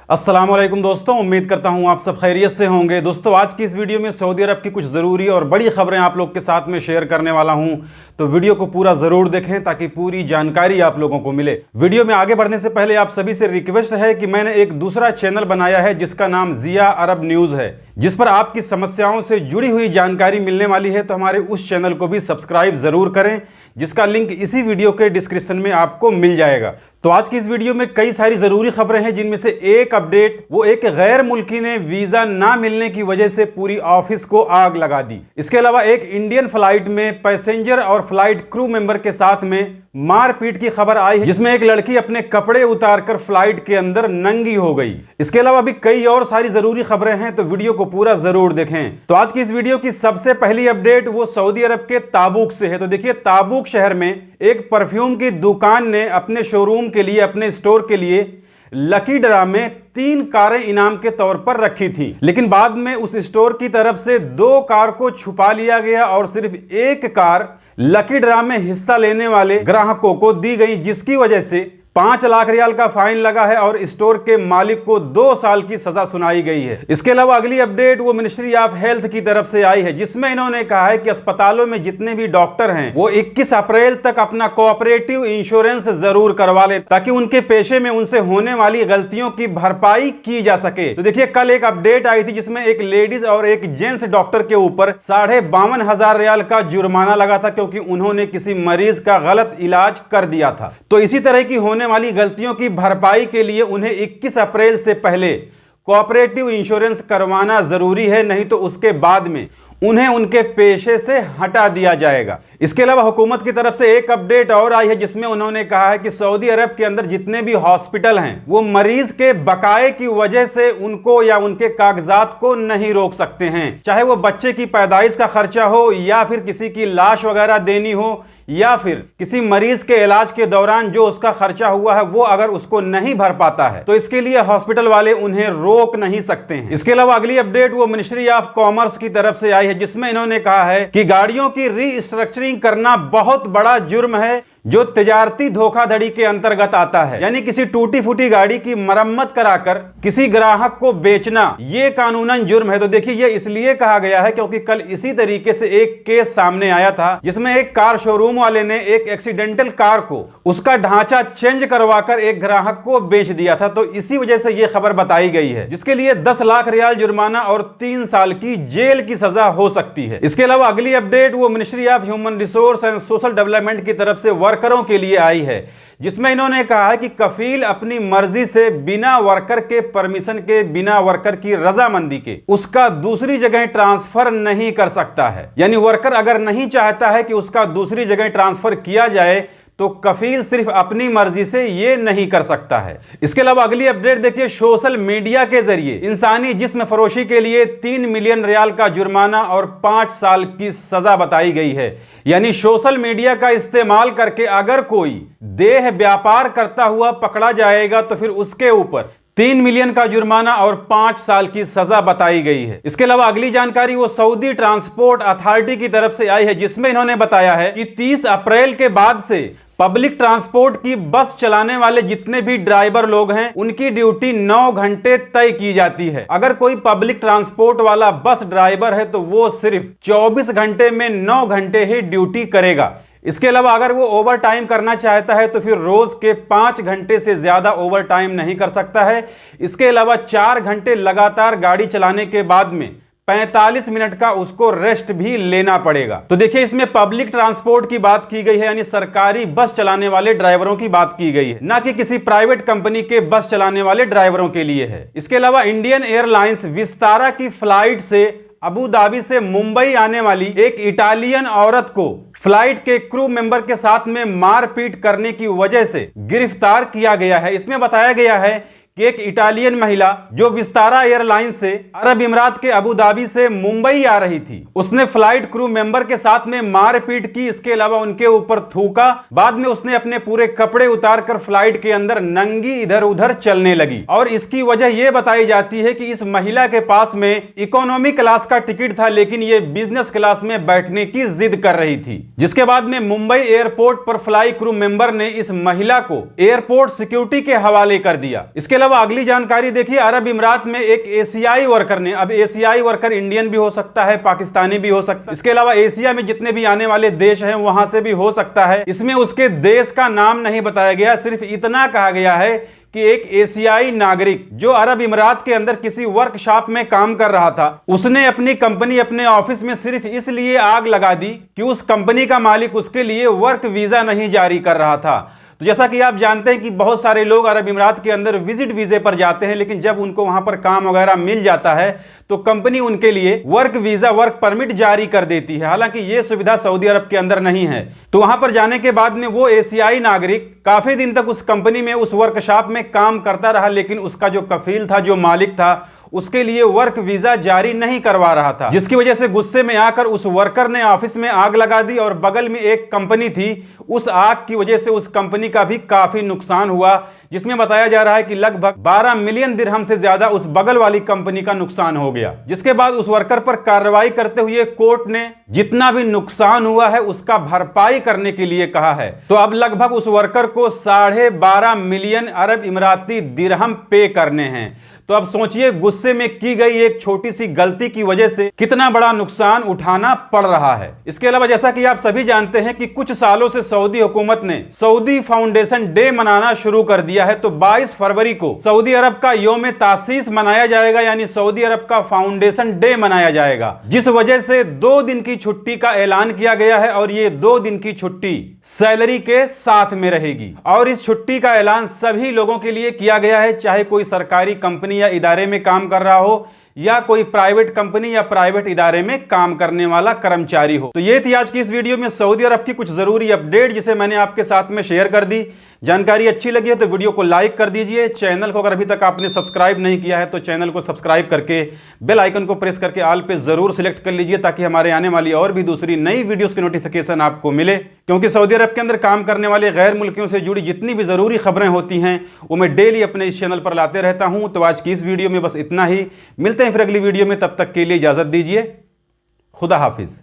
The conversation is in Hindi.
अस्सलाम वालेकुम दोस्तों, उम्मीद करता हूं आप सब खैरियत से होंगे। दोस्तों, आज की इस वीडियो में सऊदी अरब की कुछ ज़रूरी और बड़ी खबरें आप लोग के साथ में शेयर करने वाला हूं, तो वीडियो को पूरा ज़रूर देखें ताकि पूरी जानकारी आप लोगों को मिले। वीडियो में आगे बढ़ने से पहले आप सभी से रिक्वेस्ट है कि मैंने एक दूसरा चैनल बनाया है जिसका नाम ज़िया अरब न्यूज़ है, जिस पर आपकी समस्याओं से जुड़ी हुई जानकारी मिलने वाली है। तो हमारे उस चैनल को भी सब्सक्राइब ज़रूर करें, जिसका लिंक इसी वीडियो के डिस्क्रिप्शन में आपको मिल जाएगा। तो आज की इस वीडियो में कई सारी ज़रूरी खबरें हैं, जिनमें से एक अपडेट, वो एक गैर मुल्की ने वीज़ा ना मिलने की वजह से पूरी ऑफिस को आग लगा दी। इसके अलावा एक इंडियन फ्लाइट में पैसेंजर और फ्लाइट क्रू मेंबर के साथ में मारपीट की खबर आई है, जिसमें एक लड़की अपने कपड़े उतारकर फ्लाइट के अंदर नंगी हो गई। इसके अलावा भी कई और सारी ज़रूरी खबरें हैं, तो वीडियो को पूरा ज़रूर देखें। तो आज की इस वीडियो की सबसे पहली अपडेट वो सऊदी अरब के ताबूक से है। तो देखिए, ताबूक शहर में एक परफ्यूम की दुकान ने अपने शोरूम के लिए, अपने स्टोर के लिए लकी ड्रा में 3 कारें इनाम के तौर पर रखी थी, लेकिन बाद में उस स्टोर की तरफ से 2 कार को छुपा लिया गया और सिर्फ 1 कार लकी ड्रा में हिस्सा लेने वाले ग्राहकों को दी गई, जिसकी वजह से 5 लाख रियाल का फाइन लगा है और स्टोर के मालिक को 2 साल की सजा सुनाई गई है। इसके अलावा अगली अपडेट वो मिनिस्ट्री ऑफ हेल्थ की तरफ से आई है, जिसमें इन्होंने कहा है कि अस्पतालों में जितने भी डॉक्टर हैं वो 21 अप्रैल तक अपना कोऑपरेटिव इंश्योरेंस जरूर करवा ले, ताकि उनके पेशे में उनसे होने वाली गलतियों की भरपाई की जा सके। तो देखिए, कल एक अपडेट आई थी जिसमें एक लेडीज और एक जेंट्स डॉक्टर के ऊपर 52,500 रियाल का जुर्माना लगा था, क्योंकि उन्होंने किसी मरीज का गलत इलाज कर दिया था। तो इसी तरह की होने वाली गलतियों की भरपाई के लिए उन्हें 21 अप्रैल से पहले कोऑपरेटिव इंश्योरेंस करवाना जरूरी है, नहीं तो उसके बाद में उन्हें उनके पेशे से हटा दिया जाएगा। इसके अलावा हुकूमत की तरफ से एक अपडेट और आई है, जिसमें उन्होंने कहा है कि सऊदी अरब के अंदर जितने भी हॉस्पिटल हैं वो मरीज के बकाए की वजह से उनको या उनके कागजात को नहीं रोक सकते हैं, चाहे वो बच्चे की पैदाइश का खर्चा हो, या फिर किसी की लाश वगैरह देनी हो, या फिर किसी मरीज के इलाज के दौरान जो उसका खर्चा हुआ है वो अगर उसको नहीं भर पाता है तो इसके लिए हॉस्पिटल वाले उन्हें रोक नहीं सकते हैं। इसके अलावा अगली अपडेट वो मिनिस्ट्री ऑफ कॉमर्स की तरफ से आई है, जिसमें इन्होंने कहा है कि गाड़ियों की रीस्ट्रक्चरिंग करना बहुत बड़ा जुर्म है, जो तिजारती धोखाधड़ी के अंतर्गत आता है। यानी किसी टूटी फूटी गाड़ी की मरम्मत कराकर किसी ग्राहक को बेचना, ये कानूनन जुर्म है। तो देखिए, ये इसलिए कहा गया है क्योंकि कल इसी तरीके से एक केस सामने आया था, जिसमें एक कार शोरूम वाले ने एक एक्सीडेंटल कार को उसका ढांचा चेंज करवाकर एक ग्राहक को बेच दिया था। तो इसी वजह से यह खबर बताई गई है, जिसके लिए 10 लाख रियाल जुर्माना और 3 साल की जेल की सजा हो सकती है। इसके अलावा अगली अपडेट वो ministry of human resource and social development की तरफ से वर्करों के लिए आई है, जिसमें इन्होंने कहा है कि कफील अपनी मर्जी से बिना वर्कर के परमिशन के, बिना वर्कर की रजामंदी के उसका दूसरी जगह ट्रांसफर नहीं कर सकता है। यानी वर्कर अगर नहीं चाहता है कि उसका दूसरी जगह ट्रांसफर किया जाए तो कफील सिर्फ अपनी मर्जी से ये नहीं कर सकता है। इसके अलावा अगली अपडेट देखिए, सोशल मीडिया के जरिए इंसानी जिस्म फरोशी के लिए 3 मिलियन रियाल का जुर्माना और 5 साल की सजा बताई गई है। यानी सोशल मीडिया का इस्तेमाल करके अगर कोई देह व्यापार करता हुआ पकड़ा जाएगा तो फिर उसके ऊपर 3 मिलियन का जुर्माना और 5 साल की सजा बताई गई है। इसके अलावा अगली जानकारी वो सऊदी ट्रांसपोर्ट अथॉरिटी की तरफ से आई है, जिसमें इन्होंने बताया है कि 30 अप्रैल के बाद से पब्लिक ट्रांसपोर्ट की बस चलाने वाले जितने भी ड्राइवर लोग हैं उनकी ड्यूटी 9 घंटे तय की जाती है। अगर कोई पब्लिक ट्रांसपोर्ट वाला बस ड्राइवर है तो वो सिर्फ 24 घंटे में 9 घंटे ही ड्यूटी करेगा। इसके अलावा अगर वो ओवर टाइम करना चाहता है तो फिर रोज के 5 घंटे से ज्यादा ओवर टाइम नहीं कर सकता है। इसके अलावा 4 घंटे लगातार गाड़ी चलाने के बाद में 45 मिनट का उसको रेस्ट भी लेना पड़ेगा। तो देखिए, इसमें पब्लिक ट्रांसपोर्ट की बात की गई है, यानी सरकारी बस चलाने वाले ड्राइवरों की बात की गई है, ना कि किसी प्राइवेट कंपनी के बस चलाने वाले ड्राइवरों के लिए है। इसके अलावा इंडियन एयरलाइंस विस्तारा की फ्लाइट से अबू धाबी से मुंबई आने वाली एक इटालियन औरत को फ्लाइट के क्रू मेंबर के साथ में मारपीट करने की वजह से गिरफ्तार किया गया है। इसमें बताया गया है कि एक इटालियन महिला जो विस्तारा एयरलाइंस से अरब इमरात के अबू धाबी से मुंबई आ रही थी, उसने फ्लाइट क्रू मेंबर के साथ में मारपीट की। इसके अलावा उनके ऊपर थूका। बाद में उसने अपने पूरे कपड़े उतारकर फ्लाइट के अंदर नंगी इधर उधर चलने लगी, और इसकी वजह यह बताई जाती है कि इस महिला के पास में इकोनॉमी क्लास का टिकट था, लेकिन ये बिजनेस क्लास में बैठने की जिद कर रही थी। जिसके बाद में मुंबई एयरपोर्ट पर फ्लाई क्रू मेंबर ने इस महिला को एयरपोर्ट सिक्योरिटी के हवाले कर दिया। इसके अलावा अगली जानकारी देखिए, अरब इमरात में एक एशियाई वर्कर ने, अब एशियाई वर्कर इंडियन भी हो सकता है, पाकिस्तानी भी हो सकता है, इसके अलावा एशिया में जितने भी आने वाले देश हैं वहां से भी हो सकता है। इसमें उसके देश का नाम नहीं बताया गया, सिर्फ इतना कहा गया है कि एक एशियाई नागरिक जो अरब इमरात के अंदर किसी वर्कशॉप में काम कर रहा था, उसने अपनी कंपनी, अपने ऑफिस में सिर्फ इसलिए आग लगा दी कि उस कंपनी का मालिक उसके लिए वर्क वीजा नहीं जारी कर रहा था। तो जैसा कि आप जानते हैं कि बहुत सारे लोग अरब इमरात के अंदर विजिट वीजे पर जाते हैं, लेकिन जब उनको वहां पर काम वगैरह मिल जाता है तो कंपनी उनके लिए वर्क वीजा, वर्क परमिट जारी कर देती है। हालांकि यह सुविधा सऊदी अरब के अंदर नहीं है। तो वहां पर जाने के बाद में वो एशियाई नागरिक काफी दिन तक उस कंपनी में, उस वर्कशॉप में काम करता रहा, लेकिन उसका जो कफील था, जो मालिक था, उसके लिए वर्क वीजा जारी नहीं करवा रहा था, जिसकी वजह से गुस्से में आकर उस वर्कर ने ऑफिस में आग लगा दी और बगल में एक कंपनी थी, उस आग की वजह से उस कंपनी का भी काफी नुकसान हुआ, जिसमें बताया जा रहा है कि लगभग 12 मिलियन दिरहम से ज्यादा उस बगल वाली कंपनी का नुकसान हो गया। जिसके बाद उस वर्कर पर कार्रवाई करते हुए कोर्ट ने जितना भी नुकसान हुआ है उसका भरपाई करने के लिए कहा है। तो अब लगभग उस वर्कर को 12.5 मिलियन अरब इमराती दिरहम पे करने हैं। तो अब सोचिए, गुस्से में की गई एक छोटी सी गलती की वजह से कितना बड़ा नुकसान उठाना पड़ रहा है। इसके अलावा जैसा कि आप सभी जानते हैं कि कुछ सालों से सऊदी हुकूमत ने सऊदी फाउंडेशन डे मनाना शुरू कर दिया है। तो 22 फरवरी को सऊदी अरब का यौम तासीस मनाया जाएगा, यानी सऊदी अरब का फाउंडेशन डे मनाया जाएगा, जिस वजह से 2 दिन की छुट्टी का ऐलान किया गया है और ये 2 दिन की छुट्टी सैलरी के साथ में रहेगी। और इस छुट्टी का ऐलान सभी लोगों के लिए किया गया है, चाहे कोई सरकारी कंपनी या इदारे में काम कर रहा हो या कोई प्राइवेट कंपनी या प्राइवेट इदारे में काम करने वाला कर्मचारी हो। तो ये थी आज की इस वीडियो में सऊदी अरब की कुछ जरूरी अपडेट, जिसे मैंने आपके साथ में शेयर कर दी। जानकारी अच्छी लगी है तो वीडियो को लाइक कर दीजिए। चैनल को अगर अभी तक आपने सब्सक्राइब नहीं किया है तो चैनल को सब्सक्राइब करके बेल आइकन को प्रेस करके ऑल पे जरूर सिलेक्ट कर लीजिए, ताकि हमारे आने वाली और भी दूसरी नई वीडियोस की नोटिफिकेशन आपको मिले। क्योंकि सऊदी अरब के अंदर काम करने वाले गैर मुल्कियों से जुड़ी जितनी भी जरूरी खबरें होती हैं वो मैं डेली अपने इस चैनल पर लाते रहता हूं। तो आज की इस वीडियो में बस इतना ही, मिलते हैं फिर अगली वीडियो में, तब तक के लिए इजाजत दीजिए। खुदा हाफिज।